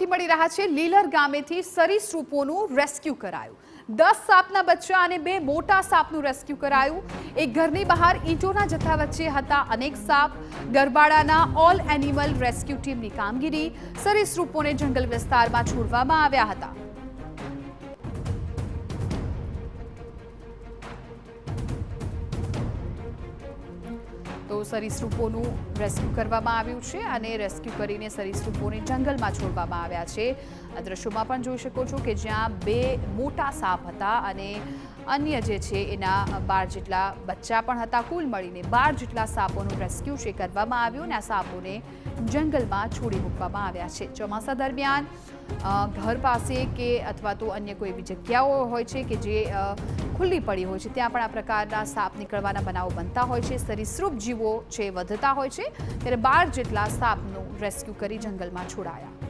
માહિતી મળી રહ્યા છે લીલર ગામેથી સરીસૃપોનું રેસ્ક્યુ કરાયું। 10 સાપના બચ્ચા અને 2 મોટા સાપનું રેસ્ક્યુ કરાયું। એક ઘરની બહાર ઈંટોના જથ્થા વચ્ચે હતા અનેક સાપ। ગરબાડાના ઓલ એનિમલ રેસ્ક્યુ ટીમની કામગીરી। સરીસૃપોને જંગલ વિસ્તારમાં છોડવામાં આવ્યા હતા। તો સરીસૃપોનું રેસ્ક્યુ કરવામાં આવ્યું છે અને રેસ્ક્યુ કરીને સરીસૃપોને જંગલમાં છોડવામાં આવ્યા છે। આ દ્રશ્યોમાં પણ જોઈ શકો છો કે જ્યાં 2 મોટા સાપ હતા અને અન્ય જે છે એના 12 જેટલા બચ્ચા પણ હતા। કુલ મળીને 12 જેટલા સાપોનું રેસ્ક્યુ છે કરવામાં આવ્યું અને આ સાપોને જંગલમાં છોડી મૂકવામાં આવ્યા છે। ચોમાસા દરમિયાન ઘર પાસે કે અથવા તો અન્ય કોઈ એવી જગ્યાઓ હોય છે કે જે ખુલ્લી પડી હોય છે ત્યાં પણ આ પ્રકારના સાપ નીકળવાના બનાવો બનતા હોય છે। સરીસૃપ જીવો છે વધતા હોય છે ત્યારે 12 જેટલા સાપનું રેસ્ક્યુ કરી જંગલમાં છોડાયા।